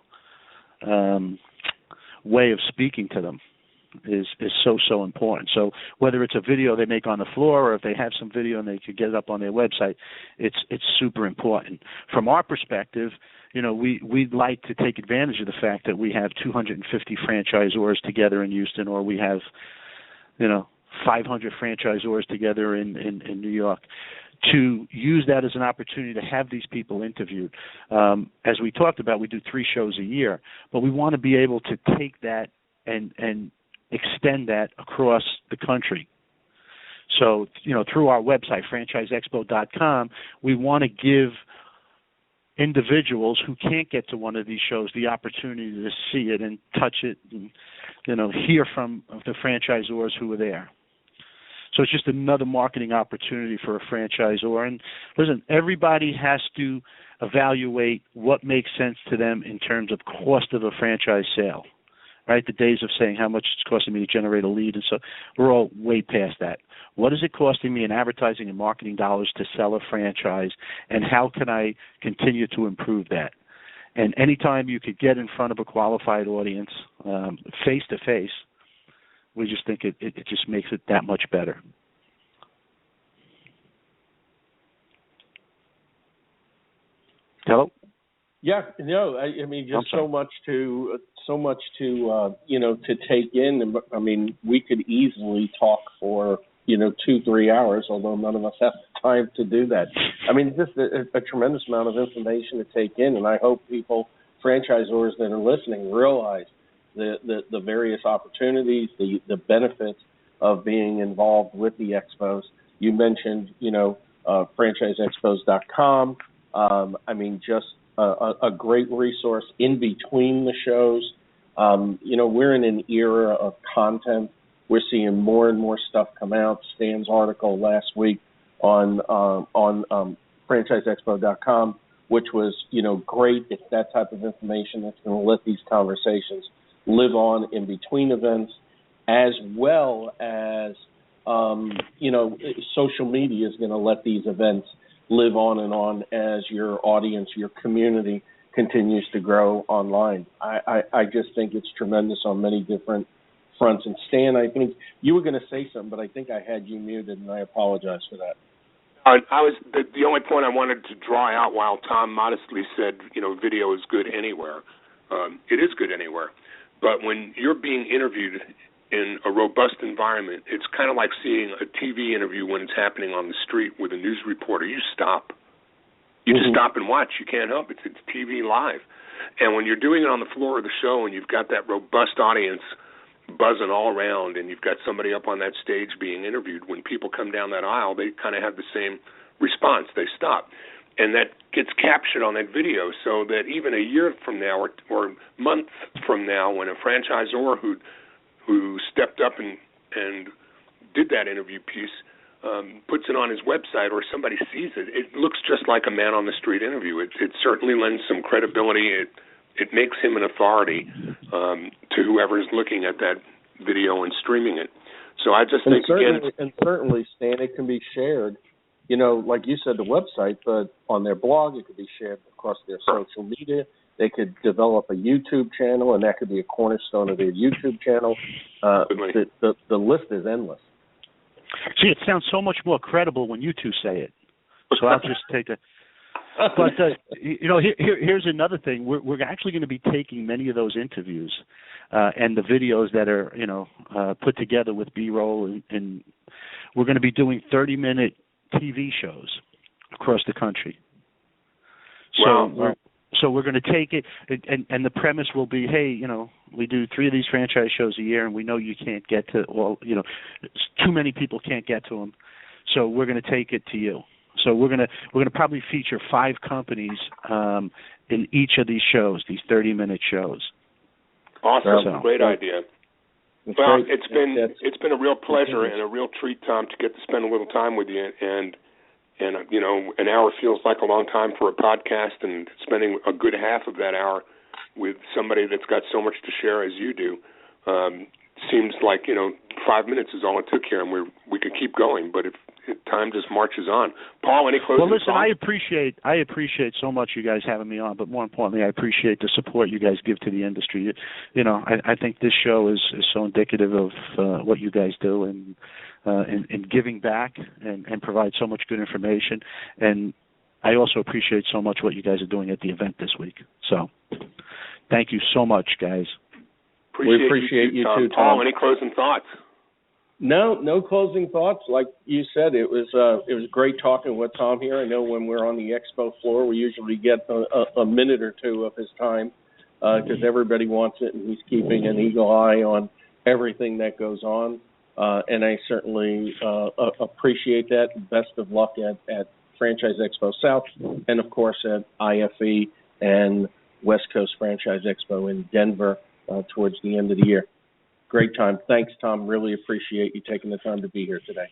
way of speaking to them is so important. So whether it's a video they make on the floor or if they have some video and they could get it up on their website, it's super important. From our perspective, we'd like to take advantage of the fact that we have 250 franchisors together in Houston, or we have 500 franchisors together in New York, to use that as an opportunity to have these people interviewed. As we talked about, we do 3 shows a year, but we want to be able to take that and extend that across the country. So, through our website, franchiseexpo.com, we want to give individuals who can't get to one of these shows the opportunity to see it and touch it and, hear from the franchisors who are there. So it's just another marketing opportunity for a franchisor. And listen, everybody has to evaluate what makes sense to them in terms of cost of a franchise sale, right? The days of saying how much it's costing me to generate a lead. And so we're all way past that. What is it costing me in advertising and marketing dollars to sell a franchise, and how can I continue to improve that? And anytime you could get in front of a qualified audience face-to-face, we just think it just makes it that much better. Hello? Yeah, no, I mean, just so much to to take in. I mean, we could easily talk for 2-3 hours, although none of us have the time to do that. I mean, just a tremendous amount of information to take in, and I hope franchisors that are listening, realize the various opportunities, the benefits of being involved with the expos. You mentioned, franchiseexpos.com. I mean, just a great resource in between the shows. We're in an era of content. We're seeing more and more stuff come out. Stan's article last week on franchiseexpo.com, which was, great. It's that type of information that's going to let these conversations live on in between events, as well as, social media is going to let these events live on as your audience, your community continues to grow online. I just think it's tremendous on many different fronts. And Stan, I think you were going to say something, but I think I had you muted, and I apologize for that. I was the only point I wanted to draw out while Tom modestly said, video is good anywhere. It is good anywhere. But when you're being interviewed in a robust environment, it's kind of like seeing a TV interview when it's happening on the street with a news reporter. You stop. You just stop and watch. You can't help it. It's TV live. And when you're doing it on the floor of the show and you've got that robust audience buzzing all around and you've got somebody up on that stage being interviewed, when people come down that aisle, they kind of have the same response. They stop. And that gets captured on that video so that even a year from now or a month from now, when a franchisor who stepped up and did that interview piece puts it on his website or somebody sees it, it looks just like a man on the street interview. It certainly lends some credibility. It makes him an authority to whoever's looking at that video and streaming it. So I just think, certainly, Stan, it can be shared, like you said, the website, but on their blog, it could be shared across their social media. They could develop a YouTube channel, and that could be a cornerstone of their YouTube channel. The list is endless. See, it sounds so much more credible when you two say it. So I'll just take a. But here's another thing. We're actually going to be taking many of those interviews and the videos that are put together with B-roll, and we're going to be doing 30-minute TV shows across the country. Wow. So we're going to take it, and the premise will be, hey, we do 3 of these franchise shows a year, and we know you can't get to all, too many people can't get to them. So we're going to take it to you. So we're going to probably feature 5 companies in each of these shows, these 30-minute shows. Awesome, So, great idea. Well, it's been a real pleasure and a real treat, Tom, to get to spend a little time with you, and an hour feels like a long time for a podcast, and spending a good half of that hour with somebody that's got so much to share as you do seems like 5 minutes is all it took here, and we could keep going, but if time just marches on. Paul, any closing thoughts? Well, listen, I appreciate so much you guys having me on, but more importantly, I appreciate the support you guys give to the industry. I think this show is so indicative of what you guys do and giving back and provide so much good information. And I also appreciate so much what you guys are doing at the event this week. So thank you so much, guys. We appreciate you too, Tom. Paul, any closing thoughts? No closing thoughts. Like you said, it was great talking with Tom here. I know when we're on the expo floor, we usually get a minute or two of his time because everybody wants it, and he's keeping an eagle eye on everything that goes on. And I certainly appreciate that. Best of luck at Franchise Expo South, and, of course, at IFE and West Coast Franchise Expo in Denver towards the end of the year. Great time. Thanks, Tom. Really appreciate you taking the time to be here today.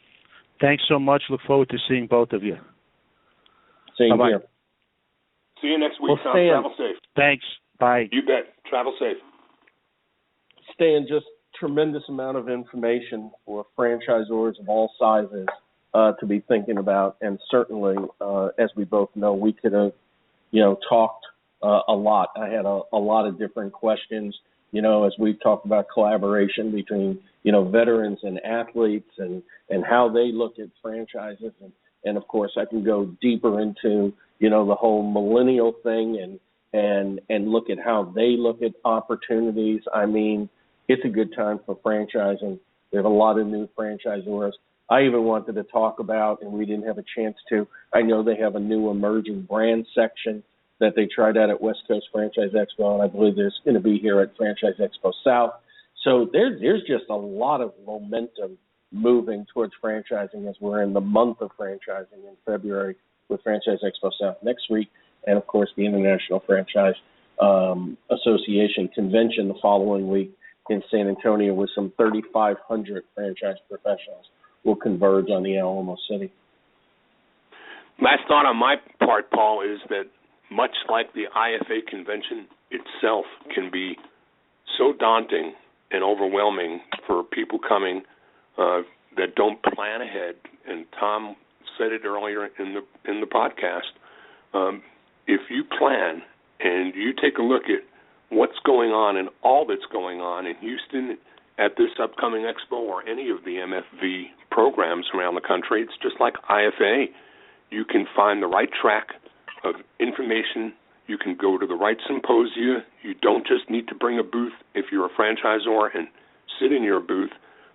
Thanks so much. Look forward to seeing both of you. Same Bye-bye. here. See you next week, Well, Tom. Stan, Travel safe. Thanks. Bye. You bet. Travel safe. Stan, just tremendous amount of information for franchisors of all sizes to be thinking about. And certainly, as we both know, we could have, talked a lot. I had a lot of different questions, as we've talked about collaboration between, veterans and athletes and how they look at franchises. And of course, I can go deeper into, the whole millennial thing and look at how they look at opportunities. I mean, it's a good time for franchising. There's a lot of new franchisors. I even wanted to talk about, and we didn't have a chance to, I know they have a new emerging brand section that they tried out at West Coast Franchise Expo, and I believe there's going to be here at Franchise Expo South. So there's just a lot of momentum moving towards franchising as we're in the month of franchising in February with Franchise Expo South next week, and, of course, the International Franchise Association Convention the following week in San Antonio with some 3,500 franchise professionals will converge on the Alamo City. Last thought on my part, Paul, is that much like the IFA convention itself can be so daunting and overwhelming for people coming that don't plan ahead, and Tom said it earlier in the podcast, if you plan and you take a look at what's going on and all that's going on in Houston at this upcoming expo or any of the MFV programs around the country, it's just like IFA. You can find the right track of information. You can go to the right symposia. You don't just need to bring a booth if you're a franchisor and sit in your booth,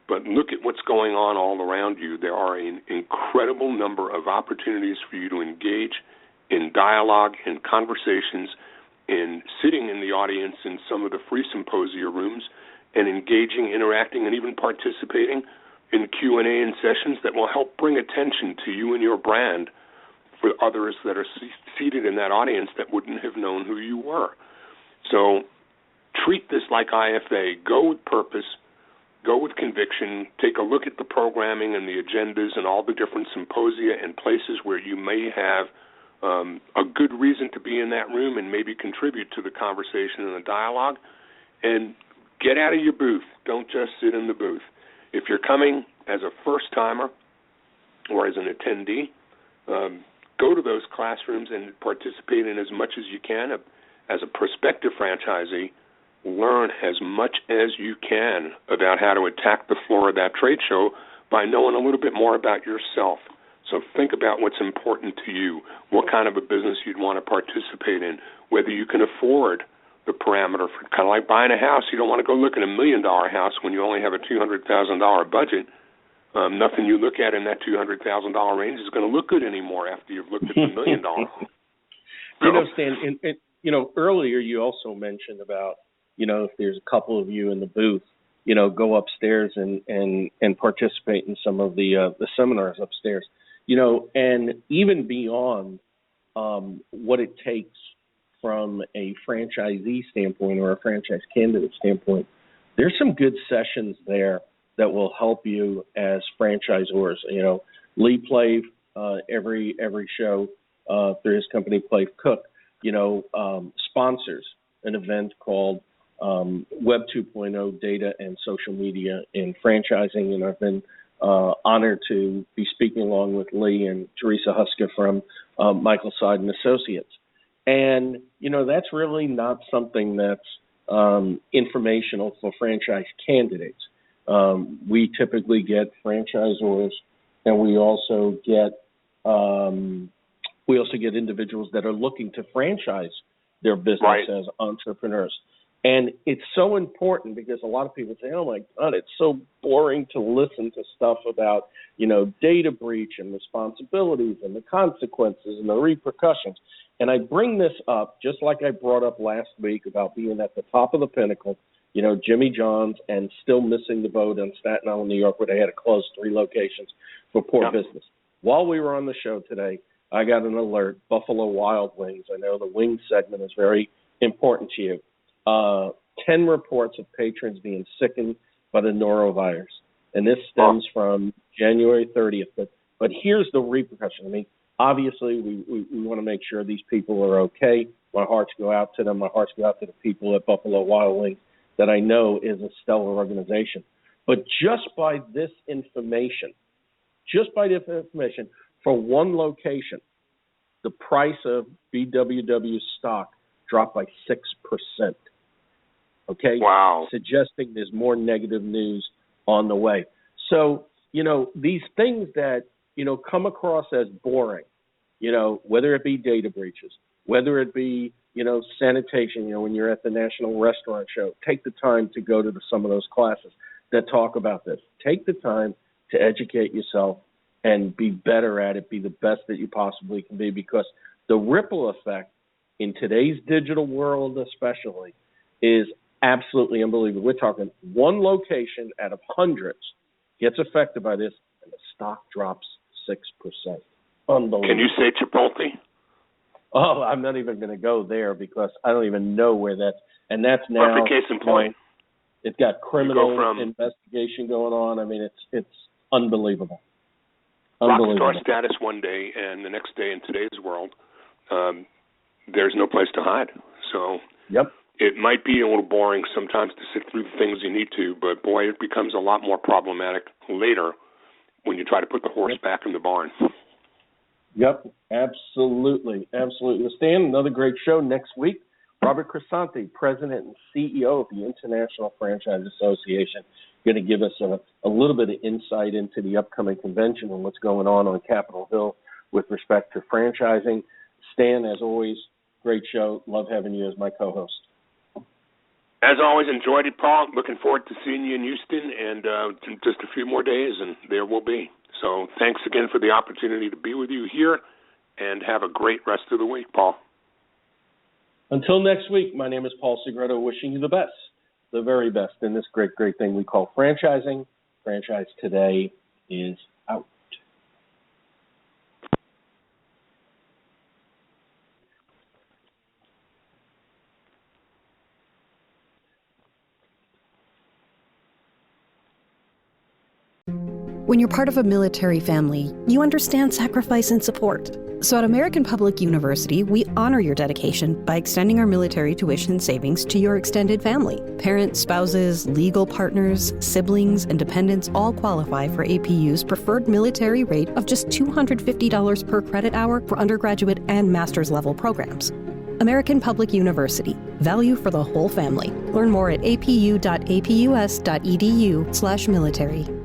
but look at what's going on all around you. There are an incredible number of opportunities for you to engage in dialogue, in conversations, in sitting in the audience in some of the free symposia rooms and engaging, interacting, and even participating in Q&A and sessions that will help bring attention to you and your brand for others that are seated in that audience that wouldn't have known who you were. So treat this like IFA. Go with purpose. Go with conviction. Take a look at the programming and the agendas and all the different symposia and places where you may have a good reason to be in that room and maybe contribute to the conversation and the dialogue. And get out of your booth. Don't just sit in the booth. If you're coming as a first-timer or as an attendee, go to those classrooms and participate in as much as you can. As a prospective franchisee, learn as much as you can about how to attack the floor of that trade show by knowing a little bit more about yourself. So think about what's important to you, what kind of a business you'd want to participate in, whether you can afford the parameter for kind of like buying a house. You don't want to go look at $1 million house when you only have a $200,000 budget. Nothing you look at in that $200,000 range is going to look good anymore after you've looked at the $1 million home. Stan, earlier you also mentioned about, if there's a couple of you in the booth, go upstairs and participate in some of the seminars upstairs. And even beyond what it takes from a franchisee standpoint or a franchise candidate standpoint, there's some good sessions there that will help you as franchisors. Lee Plave, every show through his company, Plave Cook, sponsors an event called Web 2.0 Data and Social Media in Franchising, and I've been honored to be speaking along with Lee and Teresa Huska from Michael Side and Associates. And, that's really not something that's informational for franchise candidates. We typically get franchisors, and we also get individuals that are looking to franchise their business as entrepreneurs. And it's so important because a lot of people say, oh, my God, it's so boring to listen to stuff about, data breach and responsibilities and the consequences and the repercussions. And I bring this up just like I brought up last week about being at the top of the pinnacle, Jimmy John's, and still missing the boat on Staten Island, New York, where they had to close 3 locations for poor business. While we were on the show today, I got an alert, Buffalo Wild Wings. I know the wing segment is very important to you. 10 reports of patrons being sickened by the norovirus. And this stems from January 30th. But here's the repercussion. I mean, obviously, we want to make sure these people are okay. My hearts go out to them. My hearts go out to the people at Buffalo Wild Wings that I know is a stellar organization. But just by this information, for one location, the price of BWW stock dropped by 6%. Okay? Wow. Suggesting there's more negative news on the way. So, these things that, come across as boring, whether it be data breaches, whether it be, sanitation, when you're at the National Restaurant Show, take the time to go to some of those classes that talk about this. Take the time to educate yourself and be better at it, be the best that you possibly can be, because the ripple effect in today's digital world especially is absolutely unbelievable. We're talking one location out of hundreds gets affected by this, and the stock drops 6%. Unbelievable. Can you say Chipotle? Oh, I'm not even going to go there because I don't even know where that's. And that's now. Perfect case in point. It's got criminal investigation going on. I mean, it's unbelievable. Rockstar status one day, and the next day in today's world, there's no place to hide. So yep. It might be a little boring sometimes to sit through the things you need to, but boy, it becomes a lot more problematic later when you try to put the horse back in the barn. Yep, absolutely. Stan, another great show next week. Robert Crisanti, President and CEO of the International Franchise Association, going to give us a little bit of insight into the upcoming convention and what's going on Capitol Hill with respect to franchising. Stan, as always, great show. Love having you as my co-host. As always, enjoyed it, Paul. Looking forward to seeing you in Houston, and just a few more days, and there we'll be. So thanks again for the opportunity to be with you here, and have a great rest of the week, Paul. Until next week, my name is Paul Segreto, wishing you the best, the very best in this great, great thing we call franchising. Franchise Today is out. When you're part of a military family, you understand sacrifice and support. So at American Public University, we honor your dedication by extending our military tuition savings to your extended family. Parents, spouses, legal partners, siblings, and dependents all qualify for APU's preferred military rate of just $250 per credit hour for undergraduate and master's level programs. American Public University. Value for the whole family. Learn more at apu.apus.edu/military.